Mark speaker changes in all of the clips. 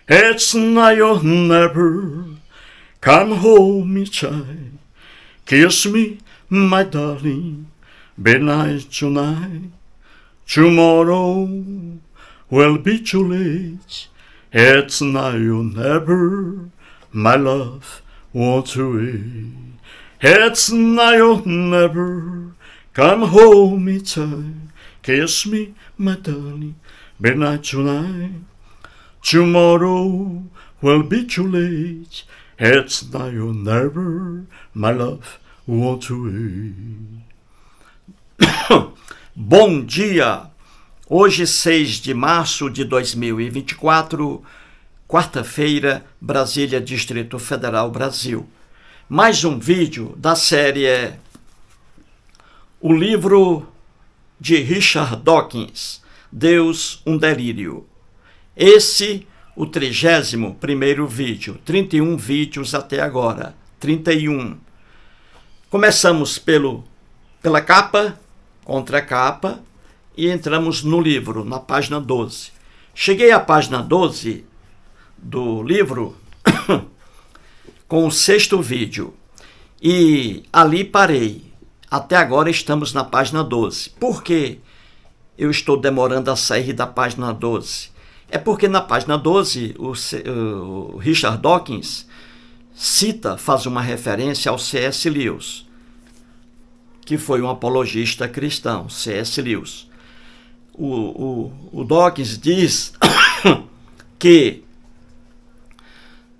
Speaker 1: It's now or never. Come hold me tight. Kiss me, my darling. Be nice tonight. Tomorrow will be too late. It's now or never. My love won't wait. It's now or never. Come hold me tight. Kiss me, my darling. Be nice tonight. Tomorrow will be too late. It's now or never. My love won't wait. Bom dia! Hoje, 6 de março de 2024, quarta-feira, Brasília, Distrito Federal, Brasil. Mais um vídeo da série O Livro de Richard Dawkins, Deus, um Delírio. Esse, o 31º vídeo, 31 vídeos até agora, 31. Começamos pela capa, contracapa, e entramos no livro, na página 12. Cheguei à página 12 do livro com o 6º vídeo e ali parei. Até agora estamos na página 12. Por que eu estou demorando a sair da página 12? É porque na página 12 o Richard Dawkins faz uma referência ao C.S. Lewis, que foi um apologista cristão, C.S. Lewis. O Dawkins diz que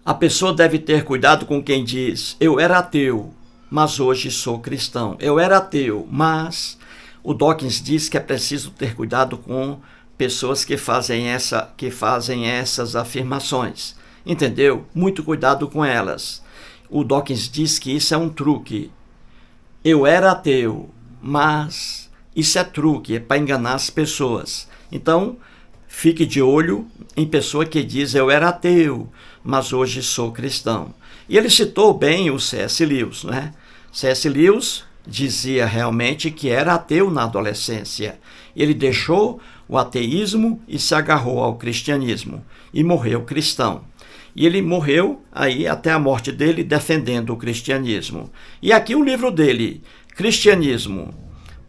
Speaker 1: a pessoa deve ter cuidado com quem diz: eu era ateu, mas hoje sou cristão. Eu era ateu, mas o Dawkins diz que é preciso ter cuidado com pessoas que fazem essas afirmações. Entendeu? Muito cuidado com elas. O Dawkins diz que isso é um truque. Eu era ateu, mas isso é truque, é para enganar as pessoas. Então, fique de olho em pessoa que diz: eu era ateu, mas hoje sou cristão. E ele citou bem o C.S. Lewis, né? C.S. Lewis dizia realmente que era ateu na adolescência. Ele deixou o ateísmo e se agarrou ao cristianismo e morreu cristão. E ele morreu aí até a morte dele defendendo o cristianismo. E aqui o livro dele, Cristianismo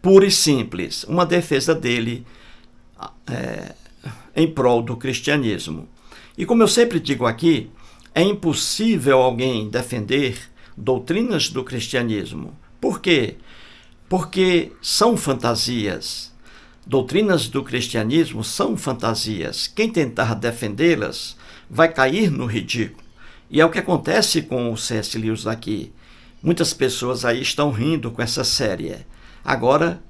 Speaker 1: Puro e Simples, uma defesa dele em prol do cristianismo. E como eu sempre digo aqui, é impossível alguém defender doutrinas do cristianismo. Por quê? Porque são fantasias. Doutrinas do cristianismo são fantasias. Quem tentar defendê-las vai cair no ridículo. E é o que acontece com o C.S. Lewis aqui. Muitas pessoas aí estão rindo com essa série. Agora,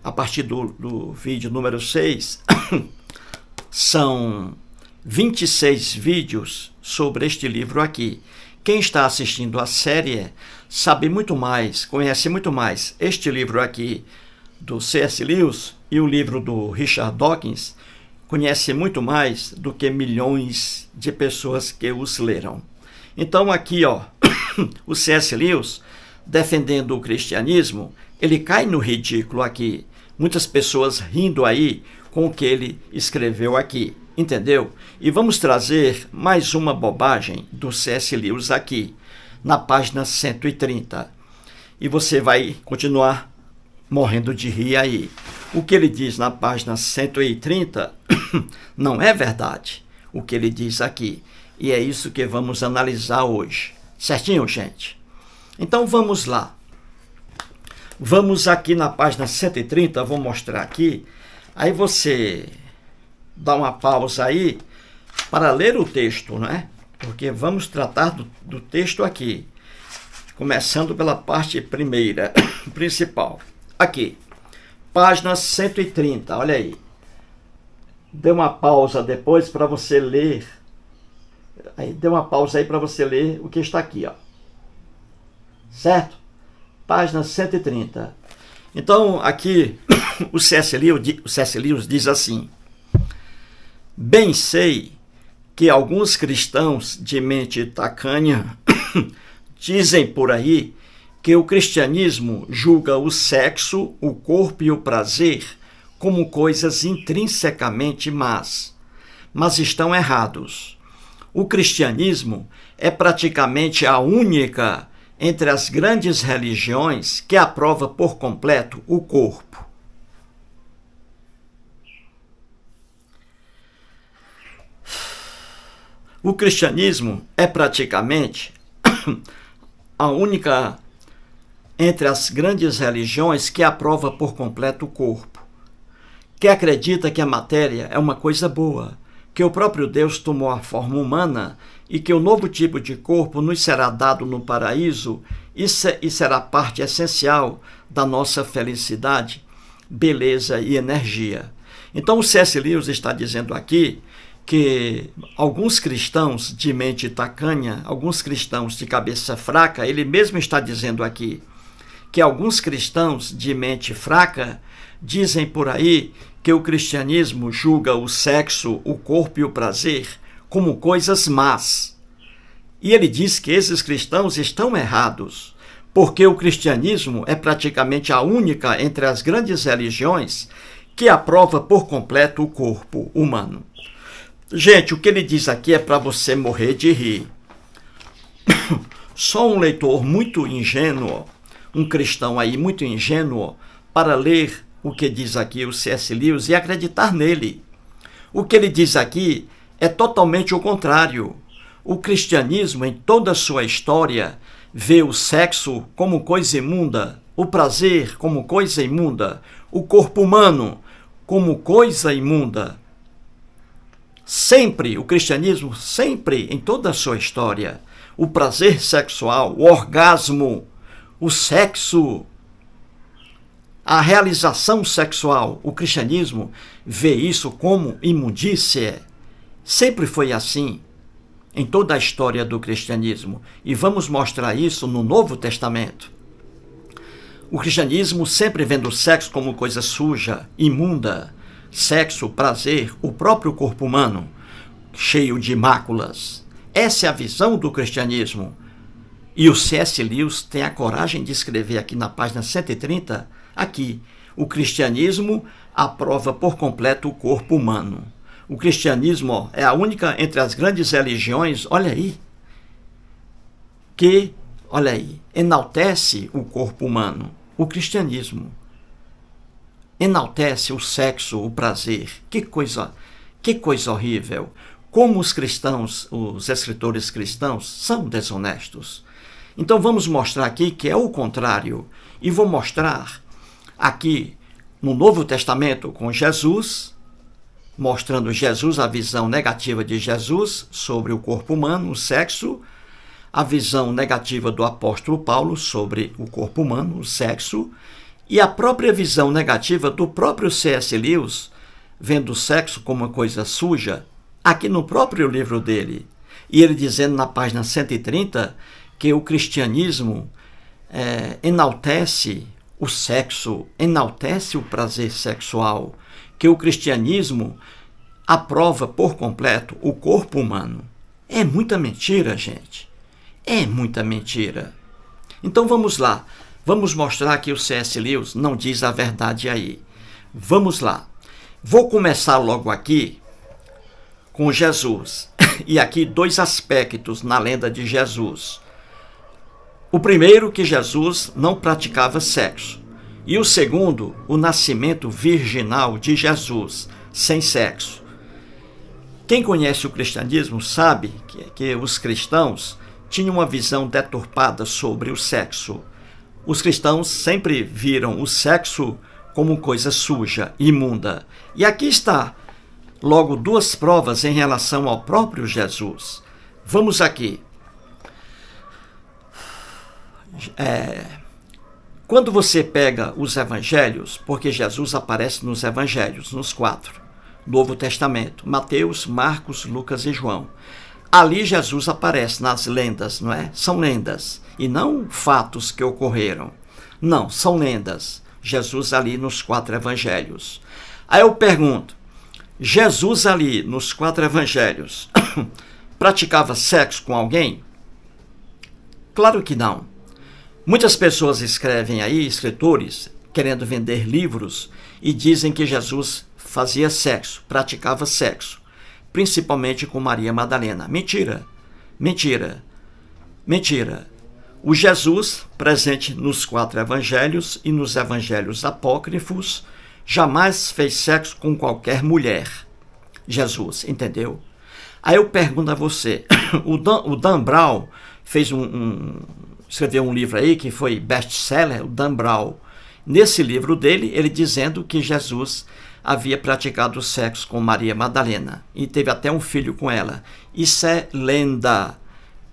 Speaker 1: a partir do vídeo número 6, são 26 vídeos sobre este livro aqui. Quem está assistindo a série sabe muito mais, conhece muito mais este livro aqui do C.S. Lewis e o livro do Richard Dawkins, conhece muito mais do que milhões de pessoas que os leram. Então aqui, ó, o C.S. Lewis, defendendo o cristianismo, ele cai no ridículo aqui. Muitas pessoas rindo aí com o que ele escreveu aqui, entendeu? E vamos trazer mais uma bobagem do C.S. Lewis aqui, na página 130. E você vai continuar morrendo de rir aí. O que ele diz na página 130 não é verdade, o que ele diz aqui. E é isso que vamos analisar hoje. Certinho, gente? Então vamos lá. Vamos aqui na página 130, vou mostrar aqui. Aí você dá uma pausa aí para ler o texto, né? Porque vamos tratar do texto aqui. Começando pela parte primeira, principal. Aqui, página 130, olha aí. Dê uma pausa depois para você ler. Aí, dê uma pausa aí para você ler o que está aqui, ó. Certo? Página 130. Então, aqui, o C.S. Lewis diz assim: bem sei que alguns cristãos de mente tacanha dizem por aí que o cristianismo julga o sexo, o corpo e o prazer como coisas intrinsecamente más. mas estão errados. O cristianismo é praticamente a única entre as grandes religiões que aprova por completo o corpo. O cristianismo é praticamente a única entre as grandes religiões que aprova por completo o corpo, que acredita que a matéria é uma coisa boa, que o próprio Deus tomou a forma humana e que o novo tipo de corpo nos será dado no paraíso e será parte essencial da nossa felicidade, beleza e energia. Então o C.S. Lewis está dizendo aqui que alguns cristãos de mente tacanha, alguns cristãos de cabeça fraca, ele mesmo está dizendo aqui que alguns cristãos de mente fraca dizem por aí que o cristianismo julga o sexo, o corpo e o prazer como coisas más. E ele diz que esses cristãos estão errados, porque o cristianismo é praticamente a única entre as grandes religiões que aprova por completo o corpo humano. Gente, o que ele diz aqui é para você morrer de rir. Só um leitor muito ingênuo, um cristão aí muito ingênuo, para ler o que diz aqui o C.S. Lewis e acreditar nele. O que ele diz aqui é totalmente o contrário. O cristianismo, em toda a sua história, vê o sexo como coisa imunda, o prazer como coisa imunda, o corpo humano como coisa imunda. Sempre, o cristianismo, sempre, em toda a sua história, o prazer sexual, o orgasmo, o sexo, a realização sexual, o cristianismo vê isso como imundície. Sempre foi assim, em toda a história do cristianismo. E vamos mostrar isso no Novo Testamento. O cristianismo sempre vendo o sexo como coisa suja, imunda. Sexo, prazer, o próprio corpo humano, cheio de máculas. Essa é a visão do cristianismo. E o C.S. Lewis tem a coragem de escrever aqui na página 130, aqui, o cristianismo aprova por completo o corpo humano. O cristianismo é a única entre as grandes religiões, olha aí, que, olha aí, enaltece o corpo humano. O cristianismo enaltece o sexo, o prazer. Que coisa horrível. Como os cristãos, os escritores cristãos, são desonestos. Então vamos mostrar aqui que é o contrário. E vou mostrar aqui no Novo Testamento com Jesus, mostrando Jesus, a visão negativa de Jesus sobre o corpo humano, o sexo, a visão negativa do apóstolo Paulo sobre o corpo humano, o sexo, e a própria visão negativa do próprio C.S. Lewis, vendo o sexo como uma coisa suja, aqui no próprio livro dele. E ele dizendo na página 130 que o cristianismo enaltece o sexo, enaltece o prazer sexual, que o cristianismo aprova por completo o corpo humano. É muita mentira, gente. É muita mentira. Então vamos lá. Vamos mostrar que o C.S. Lewis não diz a verdade aí. Vamos lá. Vou começar logo aqui com Jesus. E aqui dois aspectos na lenda de Jesus. O primeiro, que Jesus não praticava sexo. E o segundo, o nascimento virginal de Jesus, sem sexo. Quem conhece o cristianismo sabe que os cristãos tinham uma visão deturpada sobre o sexo. Os cristãos sempre viram o sexo como coisa suja, imunda. E aqui está, logo, duas provas em relação ao próprio Jesus. Vamos aqui. Quando você pega os evangelhos, porque Jesus aparece nos evangelhos, nos 4, Novo Testamento, Mateus, Marcos, Lucas e João. Ali Jesus aparece nas lendas, não é? São lendas, e não fatos que ocorreram. Não, são lendas. Jesus ali nos 4 evangelhos. Aí eu pergunto, Jesus ali nos 4 evangelhos praticava sexo com alguém? Claro que não. Muitas pessoas escrevem aí, escritores, querendo vender livros, e dizem que Jesus fazia sexo, praticava sexo. principalmente com Maria Madalena. Mentira, mentira, mentira. O Jesus, presente nos 4 evangelhos e nos evangelhos apócrifos, jamais fez sexo com qualquer mulher. Jesus, entendeu? Aí eu pergunto a você, o Dan Brown fez escreveu um livro aí que foi best-seller, o Dan Brown. Nesse livro dele, ele dizendo que Jesus havia praticado sexo com Maria Madalena e teve até um filho com ela. Isso é lenda,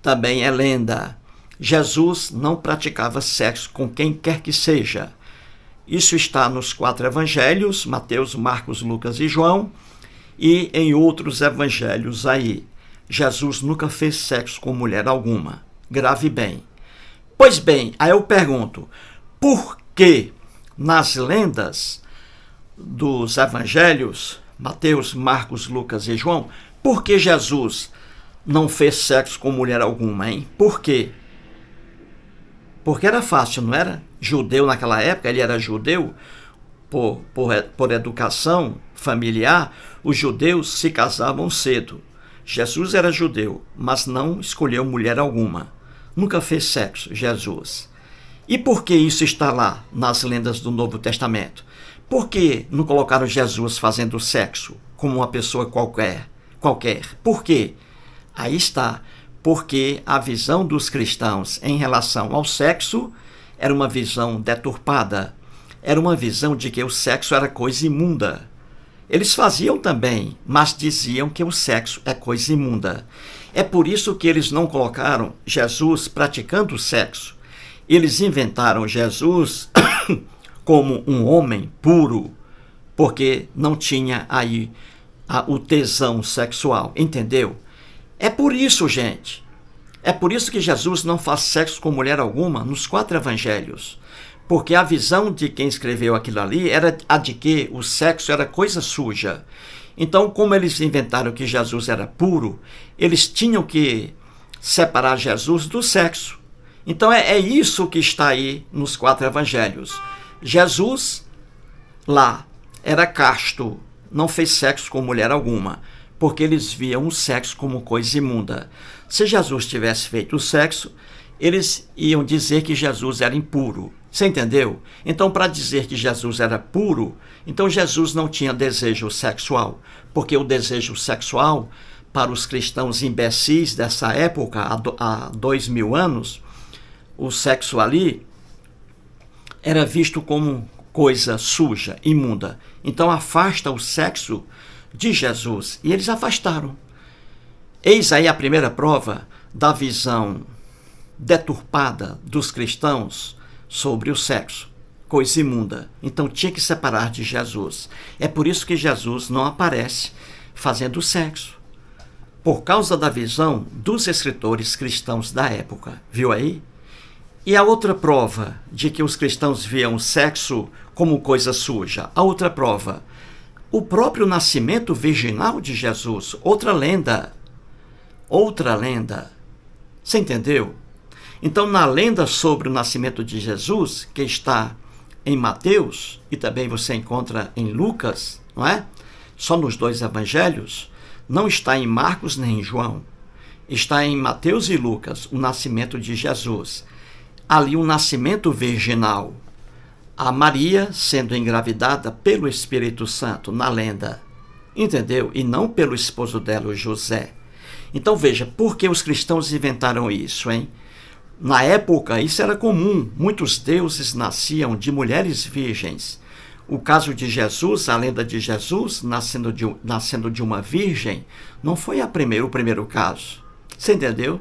Speaker 1: também é lenda. Jesus não praticava sexo com quem quer que seja. Isso está nos 4 evangelhos, Mateus, Marcos, Lucas e João, e em outros evangelhos aí. Jesus nunca fez sexo com mulher alguma. Grave bem. Pois bem, aí eu pergunto, por que nas lendas dos evangelhos, Mateus, Marcos, Lucas e João, por que Jesus não fez sexo com mulher alguma, hein? Por quê? Porque era fácil, não era? Judeu naquela época, ele era judeu, por educação familiar, os judeus se casavam cedo. Jesus era judeu, mas não escolheu mulher alguma. Nunca fez sexo, Jesus. E por que isso está lá nas lendas do Novo Testamento? Por que não colocaram Jesus fazendo sexo como uma pessoa qualquer? Por quê? Aí está. Porque a visão dos cristãos em relação ao sexo era uma visão deturpada. Era uma visão de que o sexo era coisa imunda. Eles faziam também, mas diziam que o sexo é coisa imunda. É por isso que eles não colocaram Jesus praticando sexo. Eles inventaram Jesus como um homem puro, porque não tinha aí o tesão sexual, entendeu? É por isso, gente. É por isso que Jesus não faz sexo com mulher alguma nos 4 evangelhos. Porque a visão de quem escreveu aquilo ali era a de que o sexo era coisa suja. Então, como eles inventaram que Jesus era puro, eles tinham que separar Jesus do sexo. Então, é isso que está aí nos 4 evangelhos. Jesus, lá, era casto, não fez sexo com mulher alguma, porque eles viam o sexo como coisa imunda. Se Jesus tivesse feito o sexo, eles iam dizer que Jesus era impuro. Você entendeu? Então, para dizer que Jesus era puro, então Jesus não tinha desejo sexual, porque o desejo sexual, para os cristãos imbecis dessa época, há 2000 anos, o sexo ali era visto como coisa suja, imunda. Então, afasta o sexo de Jesus. E eles afastaram. Eis aí a primeira prova da visão deturpada dos cristãos sobre o sexo, coisa imunda. Então tinha que separar de Jesus. É por isso que Jesus não aparece fazendo sexo, por causa da visão dos escritores cristãos da época. Viu aí? E a outra prova de que os cristãos viam o sexo como coisa suja, a outra prova, o próprio nascimento virginal de Jesus, outra lenda. Você entendeu? Então, na lenda sobre o nascimento de Jesus, que está em Mateus, e também você encontra em Lucas, não é? Só nos 2 evangelhos, não está em Marcos nem em João. Está em Mateus e Lucas, o nascimento de Jesus. Ali o nascimento virginal. A Maria sendo engravidada pelo Espírito Santo, na lenda. Entendeu? E não pelo esposo dela, o José. Então veja, por que os cristãos inventaram isso, hein? Na época, isso era comum. Muitos deuses nasciam de mulheres virgens. O caso de Jesus, a lenda de Jesus, nascendo de uma virgem, não foi o primeiro caso. Você entendeu?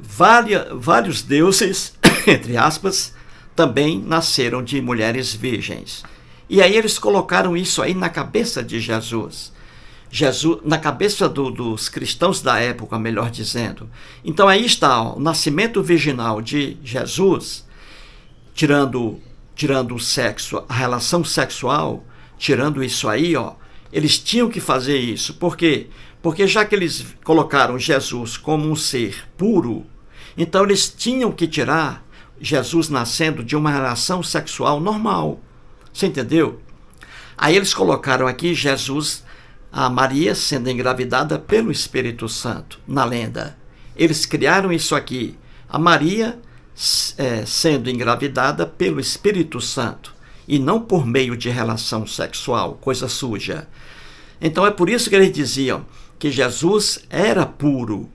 Speaker 1: Vários deuses, entre aspas, também nasceram de mulheres virgens. E aí eles colocaram isso aí na cabeça de Jesus. Na cabeça dos cristãos da época, melhor dizendo. Então aí está, ó, o nascimento virginal de Jesus, tirando o sexo, a relação sexual, tirando isso aí, ó, eles tinham que fazer isso. Por quê? Porque já que eles colocaram Jesus como um ser puro, então eles tinham que tirar Jesus nascendo de uma relação sexual normal. Você entendeu? Aí eles colocaram aqui Jesus a Maria sendo engravidada pelo Espírito Santo, na lenda. Eles criaram isso aqui, a Maria sendo engravidada pelo Espírito Santo, e não por meio de relação sexual, coisa suja. Então é por isso que eles diziam que Jesus era puro,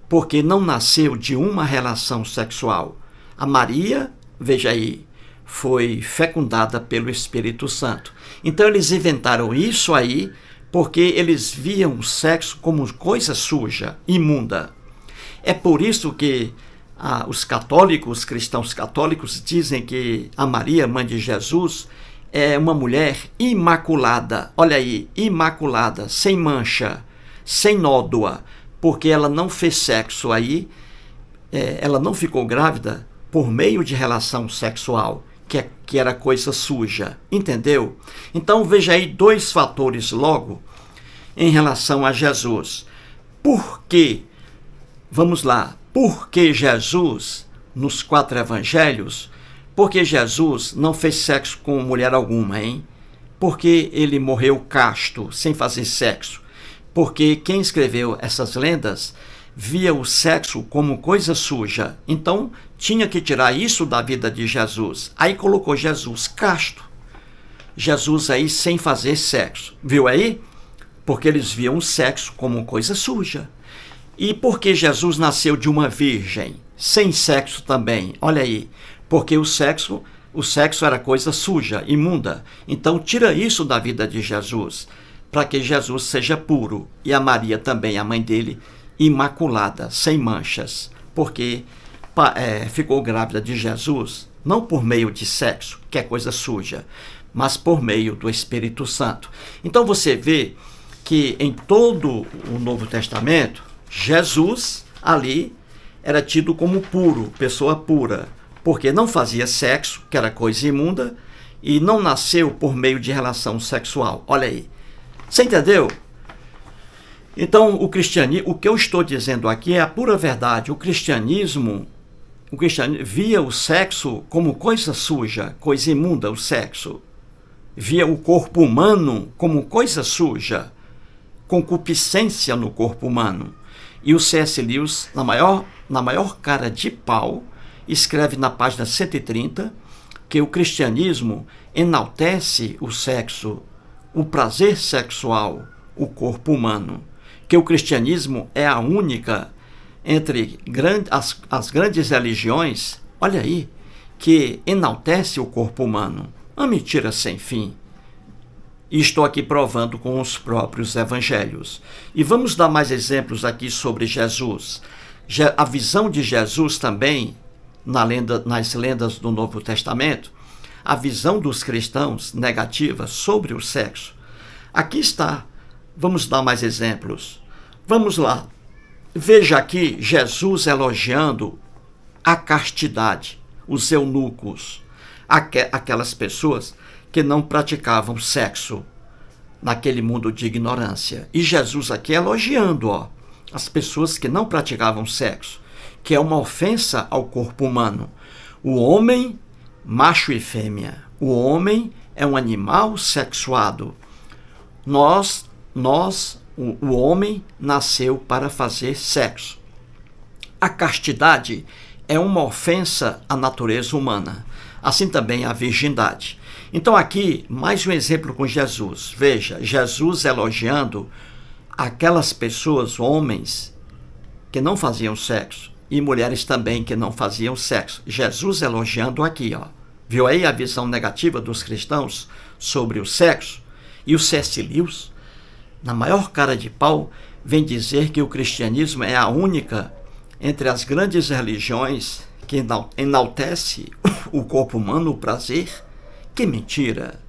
Speaker 1: porque não nasceu de uma relação sexual. A Maria, veja aí, foi fecundada pelo Espírito Santo. Então eles inventaram isso aí porque eles viam o sexo como coisa suja, imunda. É por isso que os católicos, cristãos católicos, dizem que a Maria, mãe de Jesus, é uma mulher imaculada. Olha aí, imaculada, sem mancha, sem nódoa, porque ela não fez sexo aí, ela não ficou grávida por meio de relação sexual, que era coisa suja, entendeu? Então veja aí dois fatores logo em relação a Jesus. Por que, vamos lá, por que Jesus, nos 4 evangelhos, porque Jesus não fez sexo com mulher alguma, hein? Porque ele morreu casto, sem fazer sexo. Porque quem escreveu essas lendas via o sexo como coisa suja. Então, tinha que tirar isso da vida de Jesus. Aí colocou Jesus casto. Jesus aí sem fazer sexo. Viu aí? Porque eles viam o sexo como coisa suja. E porque Jesus nasceu de uma virgem, sem sexo também. Olha aí. Porque o sexo era coisa suja, imunda. Então, tira isso da vida de Jesus, para que Jesus seja puro. E a Maria também, a mãe dele, imaculada, sem manchas, porque ficou grávida de Jesus, não por meio de sexo, que é coisa suja, mas por meio do Espírito Santo. Então você vê que em todo o Novo Testamento, Jesus ali era tido como puro, pessoa pura, porque não fazia sexo, que era coisa imunda, e não nasceu por meio de relação sexual. Olha aí. Você entendeu? Então, o cristianismo, o que eu estou dizendo aqui é a pura verdade. O cristianismo via o sexo como coisa suja, coisa imunda, o sexo. Via o corpo humano como coisa suja, concupiscência no corpo humano. E o C.S. Lewis, na maior cara de pau, escreve na página 130 que o cristianismo enaltece o sexo, o prazer sexual, o corpo humano. Que o cristianismo é a única entre as grandes religiões, olha aí, que enaltece o corpo humano. Uma mentira sem fim. E estou aqui provando com os próprios evangelhos. E vamos dar mais exemplos aqui sobre Jesus. A visão de Jesus também, nas lendas do Novo Testamento, a visão dos cristãos negativa sobre o sexo. Aqui está. Vamos dar mais exemplos. Vamos lá. Veja aqui Jesus elogiando a castidade, os eunucos, aquelas pessoas que não praticavam sexo naquele mundo de ignorância. E Jesus aqui elogiando as pessoas que não praticavam sexo, que é uma ofensa ao corpo humano. O homem, macho e fêmea, o homem é um animal sexuado. O homem nasceu para fazer sexo. A castidade é uma ofensa à natureza humana, assim também a virgindade. Então aqui, mais um exemplo com Jesus. Veja, Jesus elogiando aquelas pessoas, homens, que não faziam sexo, e mulheres também que não faziam sexo. Jesus elogiando aqui, Viu aí a visão negativa dos cristãos sobre o sexo? E o C.S. Lewis, na maior cara de pau, vem dizer que o cristianismo é a única entre as grandes religiões que enaltece o corpo humano, o prazer. Que mentira!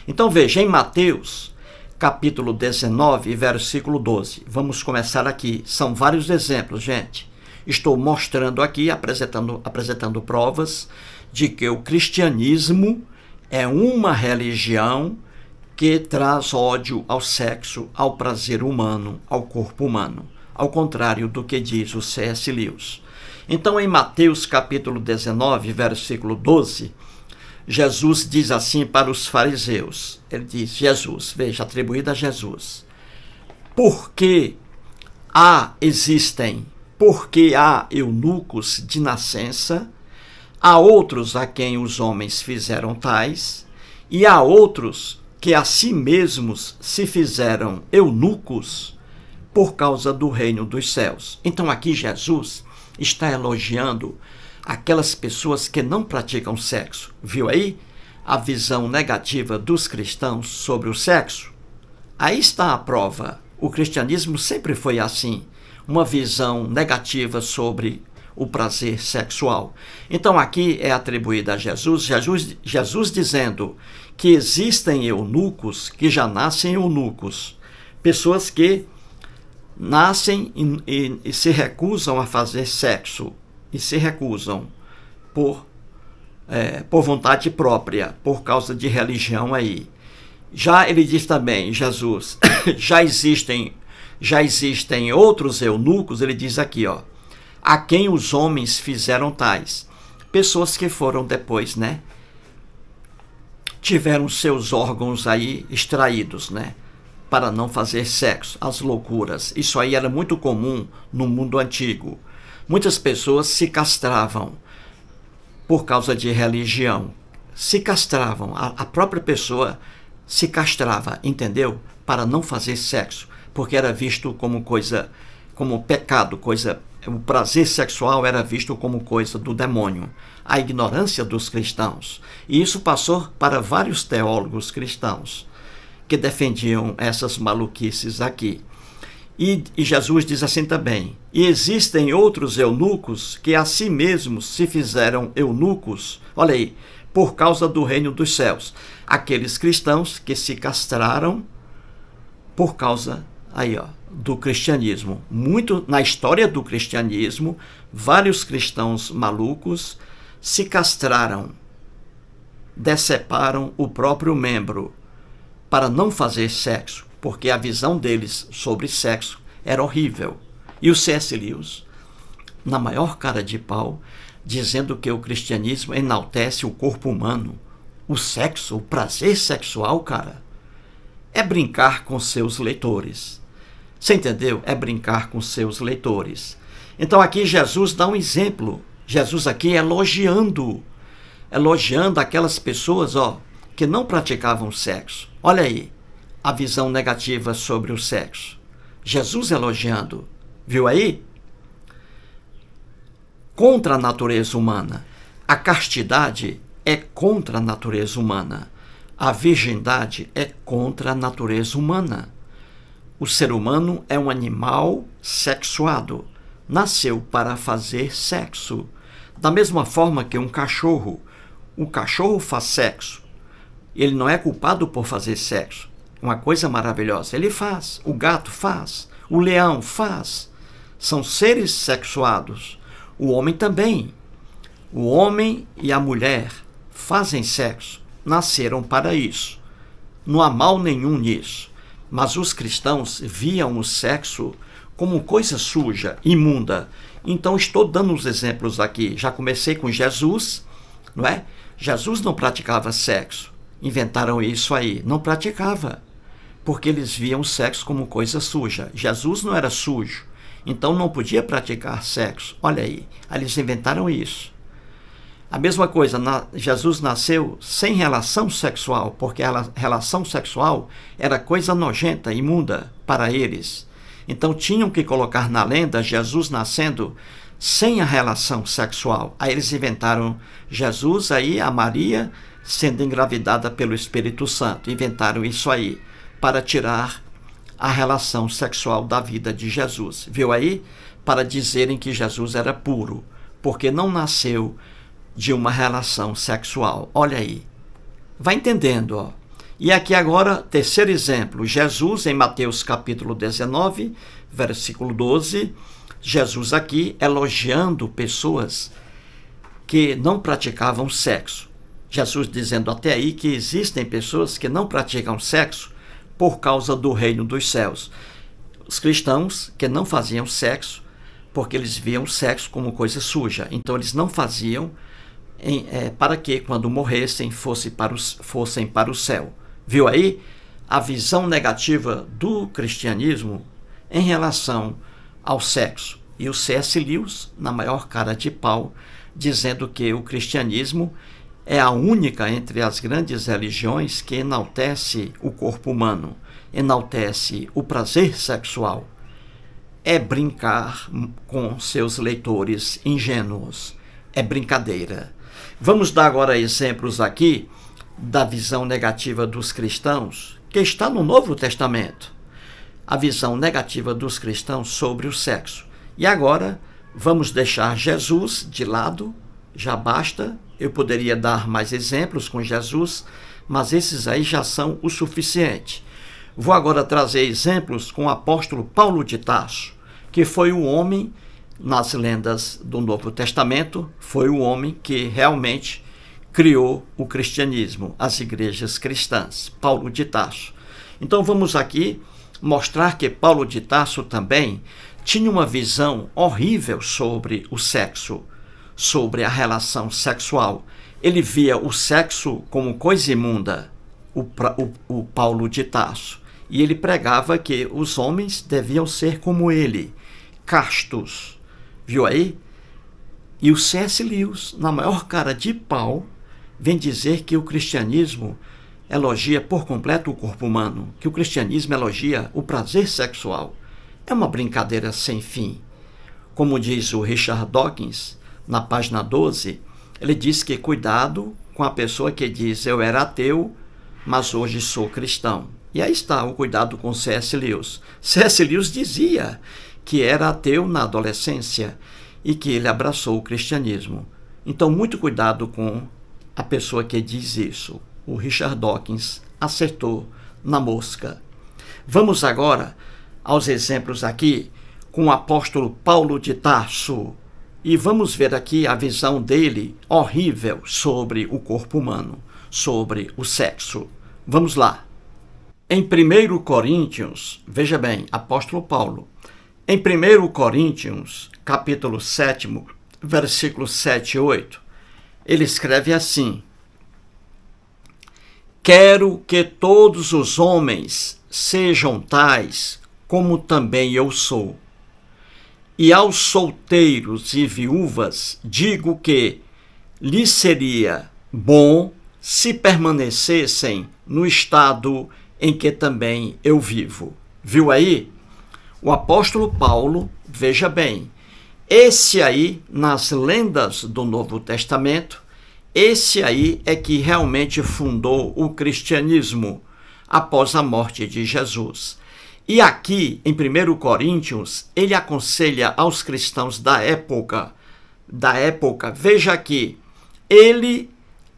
Speaker 1: Então veja, em Mateus, capítulo 19, versículo 12. Vamos começar aqui. São vários exemplos, gente. Estou mostrando aqui, apresentando provas de que o cristianismo é uma religião que traz ódio ao sexo, ao prazer humano, ao corpo humano, ao contrário do que diz o C.S. Lewis. Então, em Mateus capítulo 19, versículo 12, Jesus diz assim para os fariseus, ele diz, Jesus, veja, atribuído a Jesus, porque há eunucos de nascença, há outros a quem os homens fizeram tais, e há outros que a si mesmos se fizeram eunucos por causa do reino dos céus. Então aqui Jesus está elogiando aquelas pessoas que não praticam sexo. Viu aí a visão negativa dos cristãos sobre o sexo? Aí está a prova. O cristianismo sempre foi assim, uma visão negativa sobre o prazer sexual. Então aqui é atribuída a Jesus dizendo que existem eunucos que já nascem eunucos, pessoas que nascem e se recusam a fazer sexo, e se recusam por vontade própria, por causa de religião aí. Já ele diz também, Jesus, já existem outros eunucos, ele diz aqui, ó, a quem os homens fizeram tais. Pessoas que foram depois, né, tiveram seus órgãos aí extraídos, né, para não fazer sexo, as loucuras. Isso aí era muito comum no mundo antigo. Muitas pessoas se castravam por causa de religião. Se castravam, a própria pessoa se castrava, entendeu? Para não fazer sexo, porque era visto como pecado, o prazer sexual era visto como coisa do demônio, a ignorância dos cristãos. E isso passou para vários teólogos cristãos que defendiam essas maluquices aqui. E Jesus diz assim também, e existem outros eunucos que a si mesmos se fizeram eunucos, olha aí, por causa do reino dos céus. Aqueles cristãos que se castraram por causa aí, ó, do cristianismo. Muito na história do cristianismo, vários cristãos malucos se castraram, deceparam o próprio membro para não fazer sexo, porque a visão deles sobre sexo era horrível. E o C.S. Lewis, na maior cara de pau, dizendo que o cristianismo enaltece o corpo humano, o sexo, o prazer sexual, cara, é brincar com seus leitores. Você entendeu? É brincar com seus leitores. Então aqui Jesus dá um exemplo. Jesus aqui elogiando aquelas pessoas, ó, que não praticavam sexo. Olha aí a visão negativa sobre o sexo. Jesus elogiando. Viu aí? Contra a natureza humana. A castidade é contra a natureza humana. A virgindade é contra a natureza humana. O ser humano é um animal sexuado. Nasceu para fazer sexo. Da mesma forma que um cachorro. O cachorro faz sexo. Ele não é culpado por fazer sexo. Uma coisa maravilhosa. Ele faz. O gato faz. O leão faz. São seres sexuados. O homem também. O homem e a mulher fazem sexo. Nasceram para isso. Não há mal nenhum nisso. Mas os cristãos viam o sexo como coisa suja, imunda. Então estou dando uns exemplos aqui. Já comecei com Jesus, não é? Jesus não praticava sexo. Inventaram isso aí. Não praticava. Porque eles viam o sexo como coisa suja. Jesus não era sujo. Então não podia praticar sexo. Olha aí. Eles inventaram isso. A mesma coisa, Jesus nasceu sem relação sexual, porque a relação sexual era coisa nojenta, imunda para eles. Então tinham que colocar na lenda Jesus nascendo sem a relação sexual. Aí eles inventaram Jesus, aí a Maria sendo engravidada pelo Espírito Santo. Inventaram isso aí para tirar a relação sexual da vida de Jesus. Viu aí? Para dizerem que Jesus era puro, porque não nasceu de uma relação sexual. Olha aí. Vai entendendo, ó. E aqui agora, terceiro exemplo. Jesus, em Mateus capítulo 19, versículo 12. Jesus aqui elogiando pessoas que não praticavam sexo. Jesus dizendo até aí que existem pessoas que não praticam sexo por causa do reino dos céus. Os cristãos que não faziam sexo porque eles viam o sexo como coisa suja. Então eles não faziam para que, quando morressem, fossem para o céu. Viu aí a visão negativa do cristianismo em relação ao sexo. E o C.S. Lewis, na maior cara de pau, dizendo que o cristianismo é a única entre as grandes religiões que enaltece o corpo humano, enaltece o prazer sexual. É brincar com seus leitores ingênuos. É brincadeira. Vamos dar agora exemplos aqui da visão negativa dos cristãos, que está no Novo Testamento. A visão negativa dos cristãos sobre o sexo. E agora vamos deixar Jesus de lado, já basta. Eu poderia dar mais exemplos com Jesus, mas esses aí já são o suficiente. Vou agora trazer exemplos com o apóstolo Paulo de Tarso, que foi o homem, nas lendas do Novo Testamento, foi o homem que realmente criou o cristianismo, as igrejas cristãs, Paulo de Tarso. Então vamos aqui mostrar que Paulo de Tarso também tinha uma visão horrível sobre o sexo, sobre a relação sexual. Ele via o sexo como coisa imunda, o Paulo de Tarso. E ele pregava que os homens deviam ser como ele, castos. Viu aí? E o C.S. Lewis, na maior cara de pau, vem dizer que o cristianismo elogia por completo o corpo humano, que o cristianismo elogia o prazer sexual. É uma brincadeira sem fim. Como diz o Richard Dawkins, na página 12, ele diz que cuidado com a pessoa que diz eu era ateu, mas hoje sou cristão. E aí está o cuidado com C.S. Lewis. C.S. Lewis dizia que era ateu na adolescência e que ele abraçou o cristianismo. Então, muito cuidado com a pessoa que diz isso. O Richard Dawkins acertou na mosca. Vamos agora aos exemplos aqui com o apóstolo Paulo de Tarso. E vamos ver aqui a visão dele horrível sobre o corpo humano, sobre o sexo. Vamos lá. Em 1 Coríntios, veja bem, apóstolo Paulo, em 1 Coríntios, capítulo 7, versículos 7 e 8, ele escreve assim: quero que todos os homens sejam tais como também eu sou. E aos solteiros e viúvas digo que lhes seria bom se permanecessem no estado em que também eu vivo. Viu aí? O apóstolo Paulo, veja bem, esse aí, nas lendas do Novo Testamento, esse aí é que realmente fundou o cristianismo após a morte de Jesus. E aqui, em 1 Coríntios, ele aconselha aos cristãos da época, veja aqui,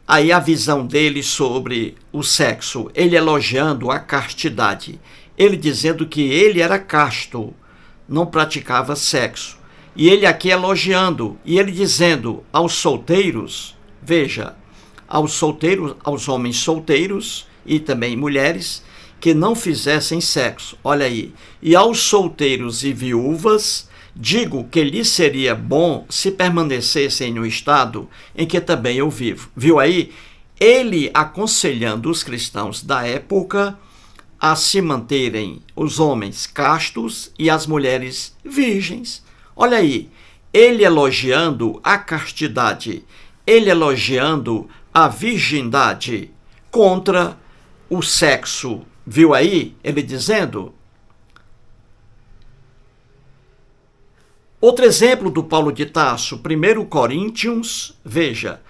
Speaker 1: aí a visão dele sobre o sexo, ele elogiando a castidade, ele dizendo que ele era casto, não praticava sexo. E ele aqui elogiando, e ele dizendo aos solteiros, veja, aos homens solteiros e também mulheres, que não fizessem sexo, olha aí, e aos solteiros e viúvas, digo que lhes seria bom se permanecessem no estado em que também eu vivo. Viu aí? Ele aconselhando os cristãos da época a se manterem os homens castos e as mulheres virgens. Olha aí, ele elogiando a castidade, ele elogiando a virgindade contra o sexo. Viu aí? Ele dizendo. Outro exemplo do Paulo de Tarso, 1 Coríntios, veja,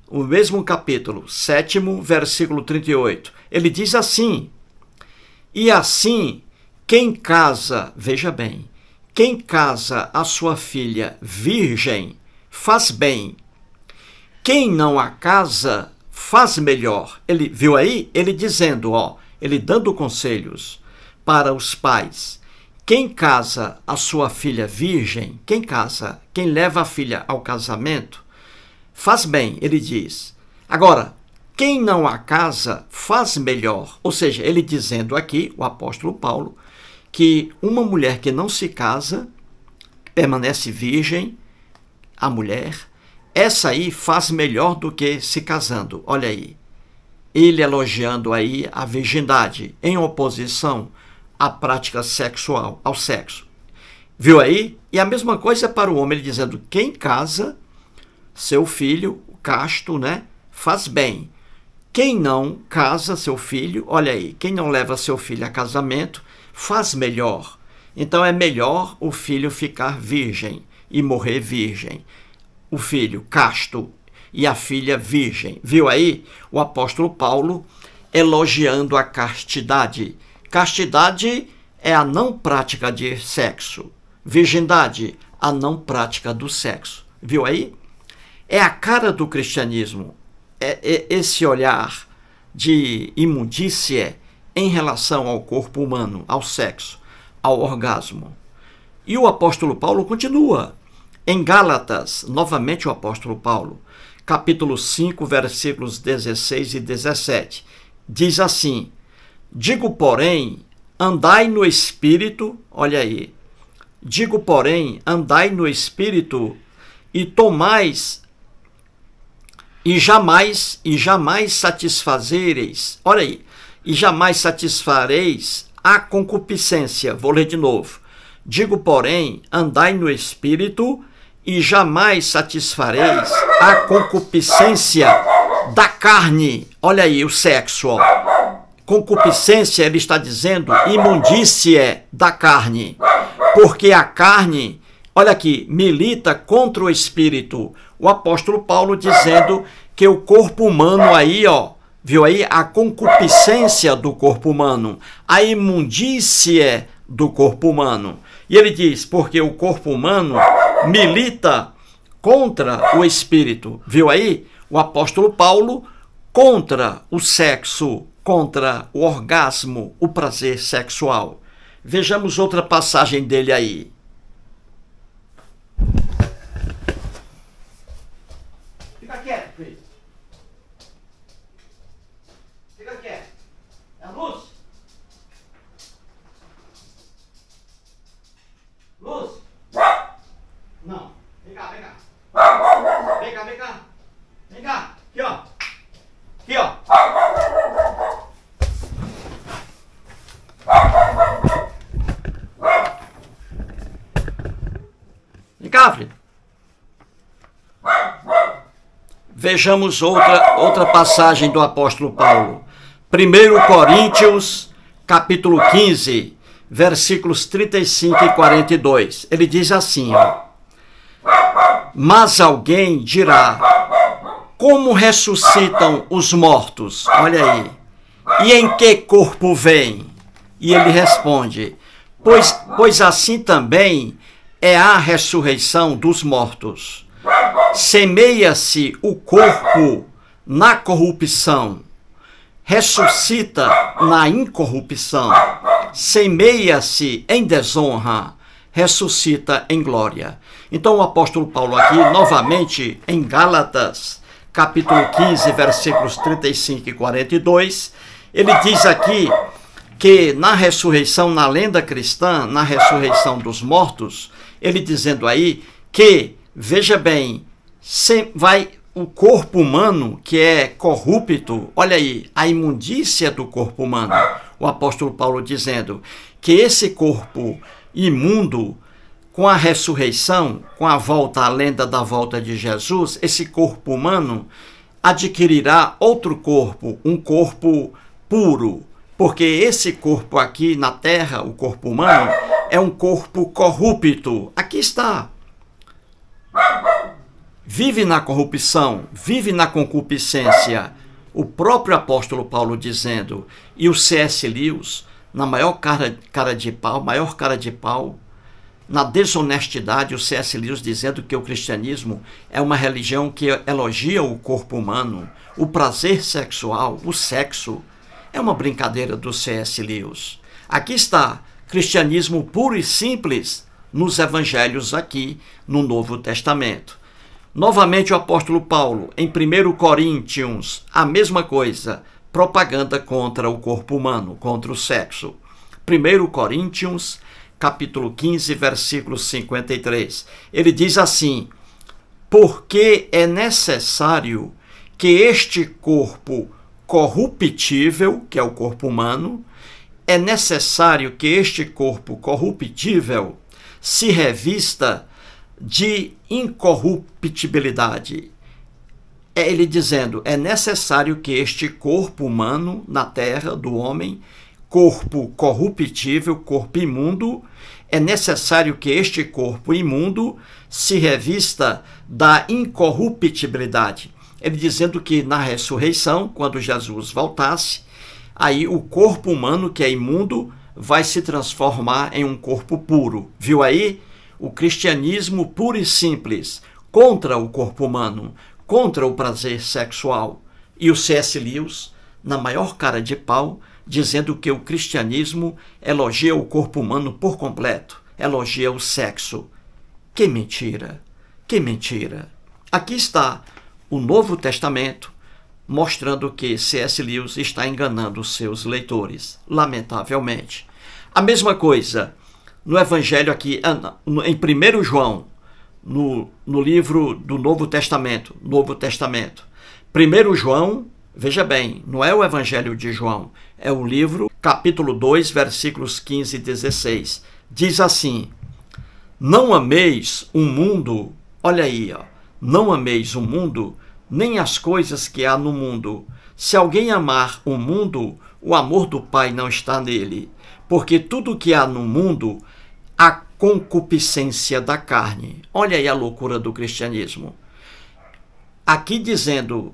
Speaker 1: o mesmo capítulo, 7, versículo 38. Ele diz assim: e assim, quem casa, veja bem, quem casa a sua filha virgem, faz bem. Quem não a casa, faz melhor. Ele viu aí? Ele dizendo, ele dando conselhos para os pais. Quem casa a sua filha virgem, quem leva a filha ao casamento, faz bem, ele diz. Agora, quem não a casa, faz melhor. Ou seja, ele dizendo aqui, o apóstolo Paulo, que uma mulher que não se casa, permanece virgem, a mulher, essa aí faz melhor do que se casando. Olha aí. ele elogiando aí a virgindade, em oposição à prática sexual, ao sexo. Viu aí? E a mesma coisa para o homem, ele dizendo, quem casa seu filho, casto, né, faz bem. Quem não casa seu filho, olha aí, quem não leva seu filho a casamento, faz melhor. Então é melhor o filho ficar virgem e morrer virgem. O filho casto e a filha virgem. Viu aí? O apóstolo Paulo elogiando a castidade. Castidade é a não prática de sexo. Virgindade, a não prática do sexo. Viu aí? É a cara do cristianismo. É esse olhar de imundície em relação ao corpo humano, ao sexo, ao orgasmo. E o apóstolo Paulo continua. Em Gálatas, novamente o apóstolo Paulo, capítulo 5, versículos 16 e 17, diz assim, digo, porém, andai no Espírito, olha aí, digo, porém, andai no Espírito e tomais e jamais satisfazereis, olha aí, e jamais satisfareis a concupiscência. Vou ler de novo. Digo, porém, andai no Espírito e jamais satisfareis a concupiscência da carne. Olha aí o sexo, ó. Concupiscência, ele está dizendo, imundície da carne. Porque a carne, olha aqui, milita contra o Espírito. O apóstolo Paulo dizendo que o corpo humano aí, ó, viu aí? A concupiscência do corpo humano, a imundície do corpo humano. E ele diz, porque o corpo humano milita contra o Espírito. Viu aí? O apóstolo Paulo contra o sexo, contra o orgasmo, o prazer sexual. Vejamos outra passagem dele aí. Fica quieto, filho. Fica quieto. É a luz? Luz? Não. Vem cá, vem cá. Vem cá, vem cá. Vem cá. Aqui, ó. Aqui, ó. Vem cá, filho. Vejamos outra passagem do apóstolo Paulo. 1 Coríntios, capítulo 15, versículos 35 e 42. Ele diz assim, ó. Mas alguém dirá, como ressuscitam os mortos? Olha aí. E em que corpo vem? E ele responde, pois assim também é a ressurreição dos mortos. Semeia-se o corpo na corrupção, ressuscita na incorrupção. Semeia-se em desonra, ressuscita em glória. Então o apóstolo Paulo aqui, novamente em Gálatas, capítulo 15, versículos 35 e 42, ele diz aqui que na ressurreição, na lenda cristã, na ressurreição dos mortos, ele dizendo aí que, veja bem, vai o corpo humano que é corrupto, olha aí, a imundícia do corpo humano. O apóstolo Paulo dizendo que esse corpo imundo, com a ressurreição, com a volta, a lenda da volta de Jesus, esse corpo humano adquirirá outro corpo, um corpo puro, porque esse corpo aqui na terra, o corpo humano, é um corpo corrupto. Aqui está. Vive na corrupção, vive na concupiscência. O próprio apóstolo Paulo dizendo, e o C.S. Lewis, na maior cara de pau, na desonestidade, o C.S. Lewis dizendo que o cristianismo é uma religião que elogia o corpo humano, o prazer sexual, o sexo. É uma brincadeira do C.S. Lewis. Aqui está, cristianismo puro e simples nos evangelhos aqui no Novo Testamento. Novamente o apóstolo Paulo, em 1 Coríntios, a mesma coisa, propaganda contra o corpo humano, contra o sexo. 1 Coríntios, capítulo 15, versículo 53. Ele diz assim, porque é necessário que este corpo corruptível, que é o corpo humano, é necessário que este corpo corruptível se revista de incorruptibilidade. É ele dizendo, é necessário que este corpo humano na terra do homem, corpo corruptível, corpo imundo, é necessário que este corpo imundo se revista da incorruptibilidade. Ele dizendo que na ressurreição, quando Jesus voltasse, aí o corpo humano, que é imundo, vai se transformar em um corpo puro. Viu aí? O cristianismo puro e simples, contra o corpo humano, contra o prazer sexual. E o C.S. Lewis, na maior cara de pau, dizendo que o cristianismo elogia o corpo humano por completo, elogia o sexo. Que mentira! Que mentira! Aqui está o Novo Testamento, mostrando que C.S. Lewis está enganando os seus leitores, lamentavelmente. A mesma coisa no Evangelho aqui, em 1 João, no livro do Novo Testamento. 1 João, veja bem, não é o Evangelho de João, é o livro, capítulo 2, versículos 15 e 16. Diz assim, não ameis o mundo, olha aí, ó, não ameis o mundo, nem as coisas que há no mundo. Se alguém amar o mundo, o amor do Pai não está nele. Porque tudo que há no mundo, a concupiscência da carne. Olha aí a loucura do cristianismo. Aqui dizendo,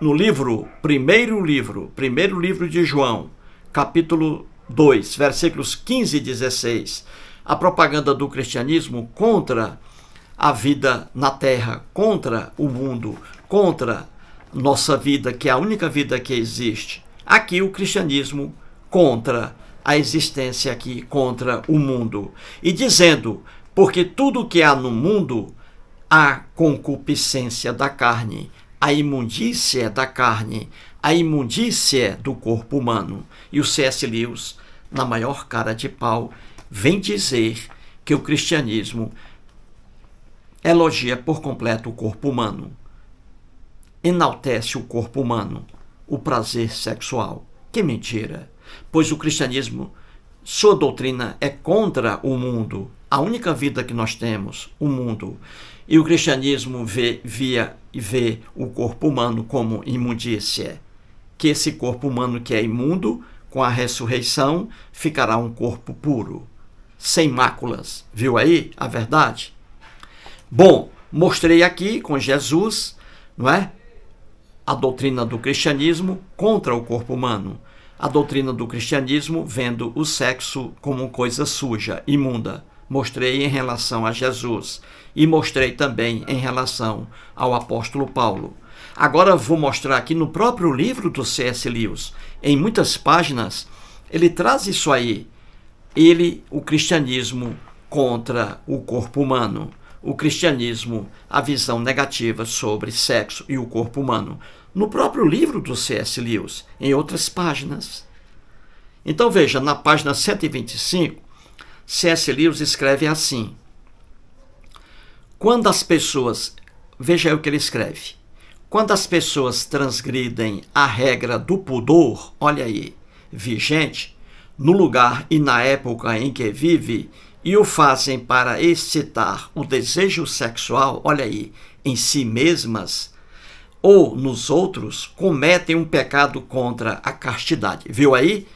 Speaker 1: no primeiro livro de João, capítulo 2, versículos 15 e 16, a propaganda do cristianismo contra a vida na terra, contra o mundo, contra nossa vida, que é a única vida que existe. Aqui o cristianismo contra a existência aqui, contra o mundo. E dizendo, porque tudo que há no mundo, a concupiscência da carne, a imundícia da carne, a imundícia do corpo humano. E o C.S. Lewis, na maior cara de pau, vem dizer que o cristianismo elogia por completo o corpo humano, enaltece o corpo humano, o prazer sexual. Que mentira! Pois o cristianismo, sua doutrina é contra o mundo, a única vida que nós temos, o mundo. E o cristianismo vê o corpo humano como imundícia, que esse corpo humano que é imundo, com a ressurreição, ficará um corpo puro, sem máculas. Viu aí a verdade? Bom, mostrei aqui com Jesus, não é? A doutrina do cristianismo contra o corpo humano. A doutrina do cristianismo vendo o sexo como coisa suja, imunda. Mostrei em relação a Jesus e mostrei também em relação ao apóstolo Paulo. Agora vou mostrar aqui no próprio livro do C.S. Lewis, em muitas páginas, ele traz isso aí. O cristianismo contra o corpo humano. O cristianismo, a visão negativa sobre sexo e o corpo humano, no próprio livro do C.S. Lewis, em outras páginas. Então veja, na página 125, C.S. Lewis escreve assim, quando as pessoas, veja aí o que ele escreve, quando as pessoas transgridem a regra do pudor, olha aí, vigente, no lugar e na época em que vive, e o fazem para excitar o desejo sexual, olha aí, em si mesmas, ou nos outros, cometem um pecado contra a castidade. Viu aí?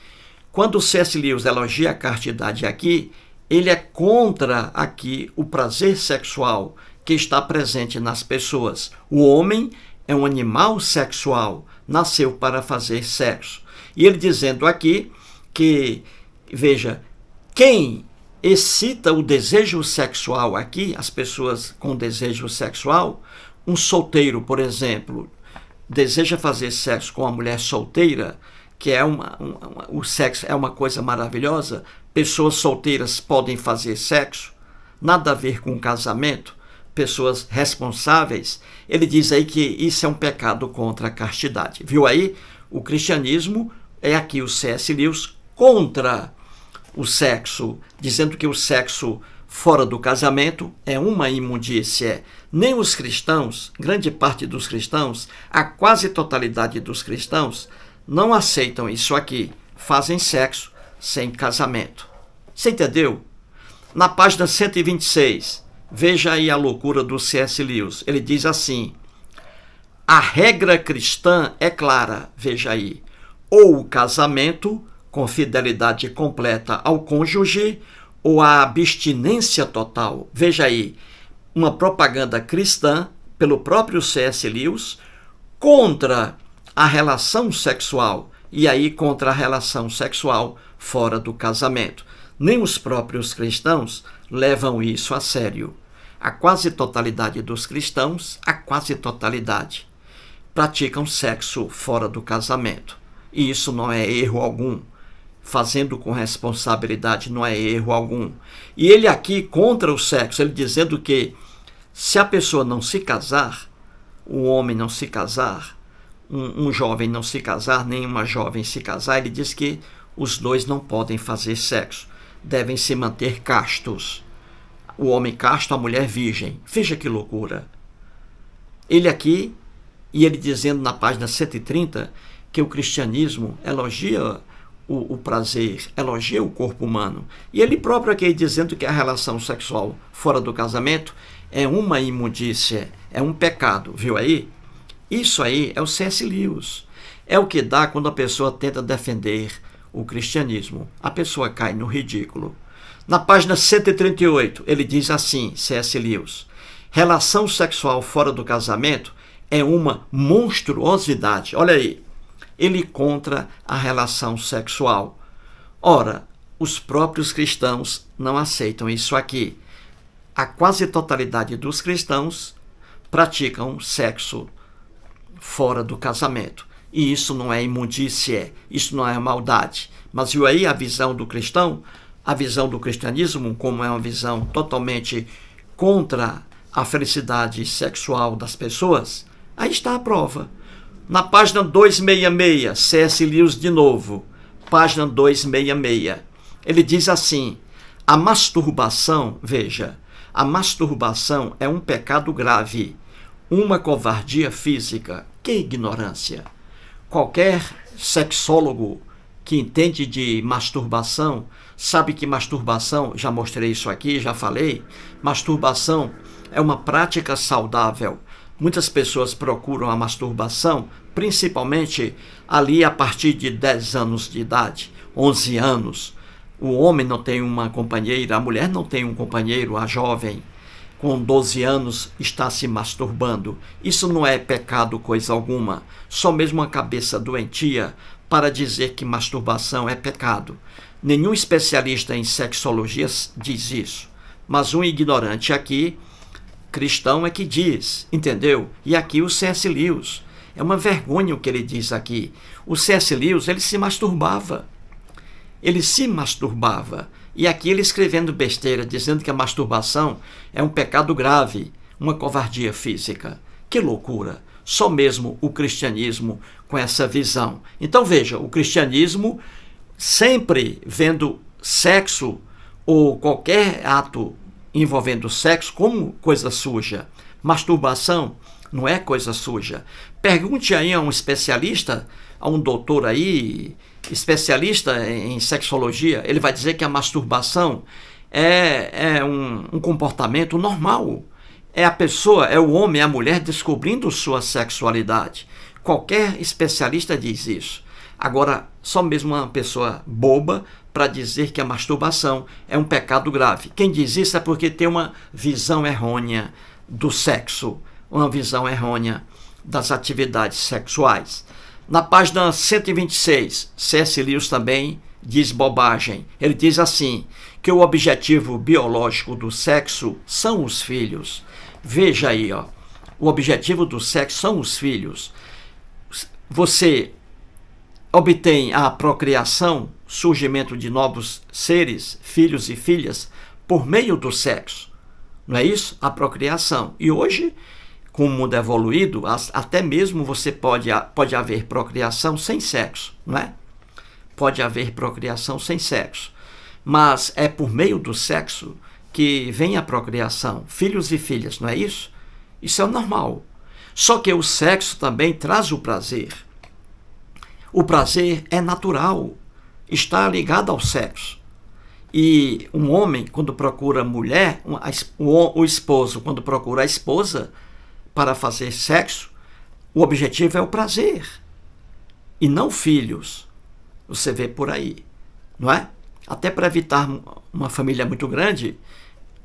Speaker 1: Quando o C.S. Lewis elogia a castidade aqui, ele é contra aqui o prazer sexual que está presente nas pessoas. O homem é um animal sexual, nasceu para fazer sexo. E ele dizendo aqui que, veja, quem excita o desejo sexual aqui, as pessoas com desejo sexual, um solteiro, por exemplo, deseja fazer sexo com uma mulher solteira, que é o sexo é uma coisa maravilhosa, pessoas solteiras podem fazer sexo, nada a ver com casamento, pessoas responsáveis, ele diz aí que isso é um pecado contra a castidade. Viu aí? O cristianismo é aqui o C.S. Lewis contra o sexo, dizendo que o sexo fora do casamento é uma imundície. Nem os cristãos, grande parte dos cristãos, a quase totalidade dos cristãos, não aceitam isso aqui. Fazem sexo sem casamento. Você entendeu? Na página 126, veja aí a loucura do C.S. Lewis. Ele diz assim: a regra cristã é clara, veja aí, ou o casamento com fidelidade completa ao cônjuge, ou a abstinência total. Veja aí, uma propaganda cristã, pelo próprio C.S. Lewis, contra a relação sexual, e aí contra a relação sexual fora do casamento. Nem os próprios cristãos levam isso a sério. A quase totalidade dos cristãos, a quase totalidade, praticam sexo fora do casamento. E isso não é erro algum. Fazendo com responsabilidade não é erro algum. E ele aqui contra o sexo, ele dizendo que se a pessoa não se casar, o homem não se casar, um jovem não se casar, nem uma jovem se casar, ele diz que os dois não podem fazer sexo, devem se manter castos. O homem casto, a mulher virgem. Veja que loucura. Ele aqui, e ele dizendo na página 130, que o cristianismo elogia o prazer, elogia o corpo humano. E ele próprio aqui dizendo que a relação sexual fora do casamento é uma imundície, é um pecado, viu aí? Isso aí é o C.S. Lewis. É o que dá quando a pessoa tenta defender o cristianismo. A pessoa cai no ridículo. Na página 138, ele diz assim, C.S. Lewis: relação sexual fora do casamento é uma monstruosidade. Olha aí. Ele contra a relação sexual. Ora, os próprios cristãos não aceitam isso aqui. A quase totalidade dos cristãos praticam sexo fora do casamento. E isso não é imundície, isso não é maldade. Mas viu aí a visão do cristão? A visão do cristianismo, como é uma visão totalmente contra a felicidade sexual das pessoas? Aí está a prova. Na página 266, C.S. Lewis de novo, página 266, ele diz assim: a masturbação, veja, a masturbação é um pecado grave, uma covardia física. Que ignorância! Qualquer sexólogo que entende de masturbação sabe que masturbação, já mostrei isso aqui, já falei, masturbação é uma prática saudável. Muitas pessoas procuram a masturbação, principalmente ali a partir de 10 anos de idade, 11 anos. O homem não tem uma companheira, a mulher não tem um companheiro, a jovem, com 12 anos, está se masturbando. Isso não é pecado coisa alguma, só mesmo uma cabeça doentia para dizer que masturbação é pecado. Nenhum especialista em sexologia diz isso, mas um ignorante aqui, cristão, é que diz, entendeu? E aqui o C.S. Lewis, é uma vergonha o que ele diz aqui. O C.S. Lewis, ele se masturbava. Ele se masturbava. E aqui ele escrevendo besteira, dizendo que a masturbação é um pecado grave, uma covardia física. Que loucura! Só mesmo o cristianismo com essa visão. Então veja, o cristianismo sempre vendo sexo ou qualquer ato envolvendo sexo como coisa suja. Masturbação não é coisa suja. Pergunte aí a um especialista, a um doutor aí, especialista em sexologia, ele vai dizer que a masturbação é um comportamento normal. É a pessoa, é o homem, é a mulher descobrindo sua sexualidade. Qualquer especialista diz isso. Agora, só mesmo uma pessoa boba para dizer que a masturbação é um pecado grave. Quem diz isso é porque tem uma visão errônea do sexo, uma visão errônea das atividades sexuais. Na página 126, C.S. Lewis também diz bobagem. Ele diz assim, que o objetivo biológico do sexo são os filhos. Veja aí, ó, o objetivo do sexo são os filhos. Você obtém a procriação, surgimento de novos seres, filhos e filhas, por meio do sexo. Não é isso? A procriação. E hoje, com o mundo evoluído, até mesmo você pode haver procriação sem sexo, não é? Pode haver procriação sem sexo. Mas é por meio do sexo que vem a procriação, filhos e filhas, não é isso? Isso é normal. Só que o sexo também traz o prazer. O prazer é natural, está ligado ao sexo. E um homem, quando procura mulher, o esposo, quando procura a esposa para fazer sexo, o objetivo é o prazer e não filhos. Você vê por aí, não é? Até para evitar uma família muito grande,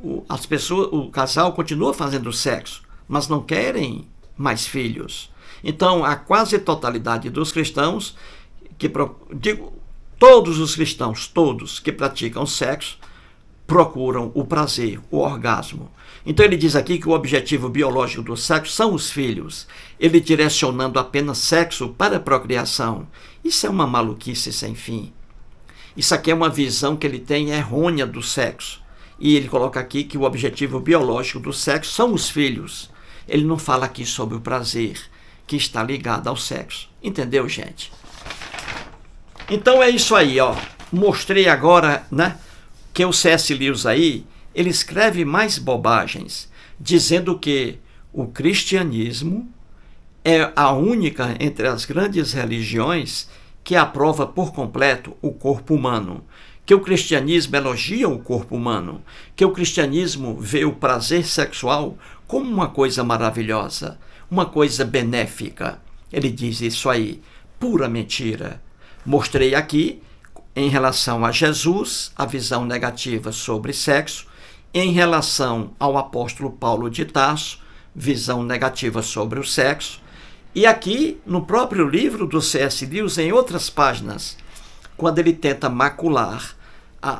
Speaker 1: o casal continua fazendo sexo, mas não querem mais filhos. Então, a quase totalidade dos cristãos, todos os cristãos, todos que praticam sexo, procuram o prazer, o orgasmo. Então ele diz aqui que o objetivo biológico do sexo são os filhos, ele direcionando apenas sexo para a procriação. Isso é uma maluquice sem fim. Isso aqui é uma visão que ele tem errônea do sexo. E ele coloca aqui que o objetivo biológico do sexo são os filhos. Ele não fala aqui sobre o prazer, que está ligado ao sexo. Entendeu, gente? Então é isso aí, ó. Mostrei agora, né, que o C.S. Lewis aí, ele escreve mais bobagens, dizendo que o cristianismo é a única entre as grandes religiões que aprova por completo o corpo humano, que o cristianismo elogia o corpo humano, que o cristianismo vê o prazer sexual como uma coisa maravilhosa, uma coisa benéfica. Ele diz isso aí, pura mentira. Mostrei aqui, em relação a Jesus, a visão negativa sobre sexo, em relação ao apóstolo Paulo de Tarso, visão negativa sobre o sexo, e aqui no próprio livro do C.S. Lewis, em outras páginas, quando ele tenta macular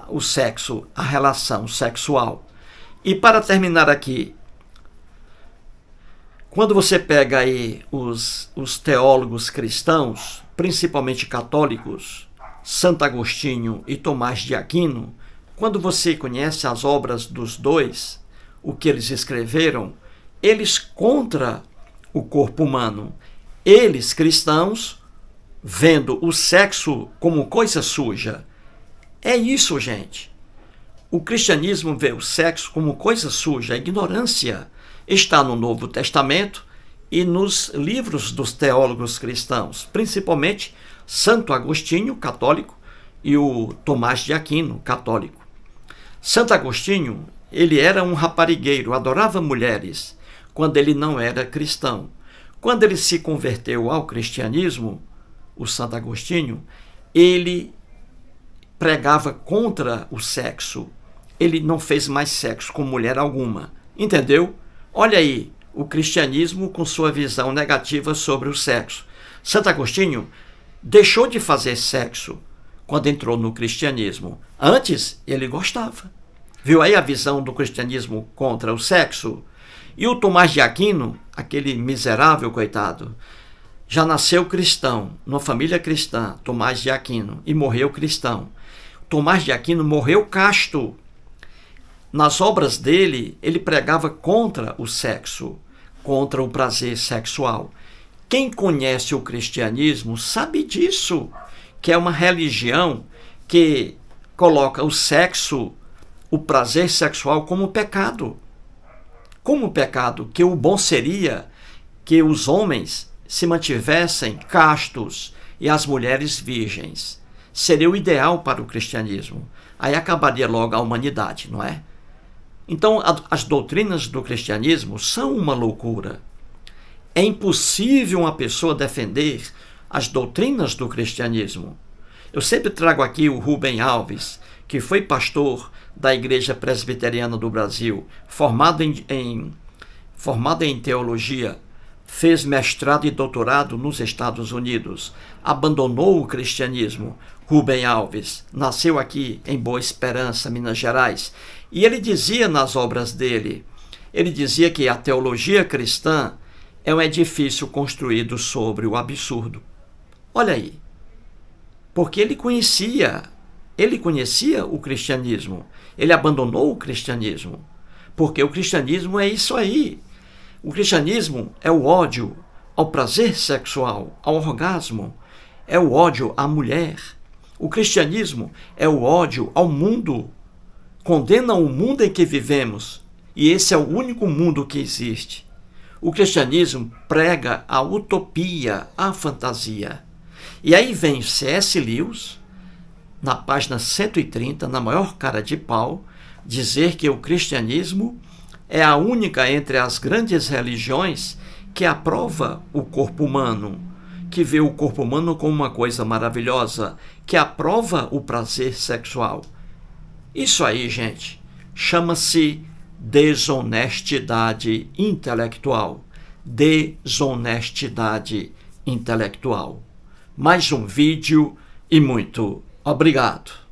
Speaker 1: o sexo, a relação sexual. E para terminar aqui, quando você pega aí os teólogos cristãos, principalmente católicos, Santo Agostinho e Tomás de Aquino, quando você conhece as obras dos dois, o que eles escreveram, eles contra o corpo humano, eles cristãos, vendo o sexo como coisa suja. É isso, gente. O cristianismo vê o sexo como coisa suja, a ignorância está no Novo Testamento e nos livros dos teólogos cristãos, principalmente Santo Agostinho, católico, e o Tomás de Aquino, católico. Santo Agostinho, ele era um raparigueiro, adorava mulheres, quando ele não era cristão. Quando ele se converteu ao cristianismo, o Santo Agostinho, ele pregava contra o sexo. Ele não fez mais sexo com mulher alguma. Entendeu? Olha aí, o cristianismo com sua visão negativa sobre o sexo. Santo Agostinho deixou de fazer sexo quando entrou no cristianismo. Antes, ele gostava. Viu aí a visão do cristianismo contra o sexo? E o Tomás de Aquino, aquele miserável coitado, já nasceu cristão, numa família cristã, Tomás de Aquino, e morreu cristão. Tomás de Aquino morreu casto. Nas obras dele, ele pregava contra o sexo, contra o prazer sexual. Quem conhece o cristianismo sabe disso, que é uma religião que coloca o sexo, o prazer sexual como pecado. Como pecado, que o bom seria que os homens se mantivessem castos e as mulheres virgens. Seria o ideal para o cristianismo. Aí acabaria logo a humanidade, não é? Então, as doutrinas do cristianismo são uma loucura. É impossível uma pessoa defender as doutrinas do cristianismo. Eu sempre trago aqui o Rubem Alves, que foi pastor da Igreja Presbiteriana do Brasil, formado em teologia, fez mestrado e doutorado nos Estados Unidos, abandonou o cristianismo. Rubem Alves nasceu aqui em Boa Esperança, Minas Gerais, e ele dizia nas obras dele, ele dizia que a teologia cristã é um edifício construído sobre o absurdo. Olha aí, porque ele conhecia o cristianismo, ele abandonou o cristianismo, porque o cristianismo é isso aí. O cristianismo é o ódio ao prazer sexual, ao orgasmo, é o ódio à mulher. O cristianismo é o ódio ao mundo, condenam o mundo em que vivemos, e esse é o único mundo que existe. O cristianismo prega a utopia, a fantasia. E aí vem C.S. Lewis, na página 130, na maior cara de pau, dizer que o cristianismo é a única entre as grandes religiões que aprova o corpo humano, que vê o corpo humano como uma coisa maravilhosa, que aprova o prazer sexual. Isso aí, gente, chama-se desonestidade intelectual. Desonestidade intelectual. Mais um vídeo e muito obrigado.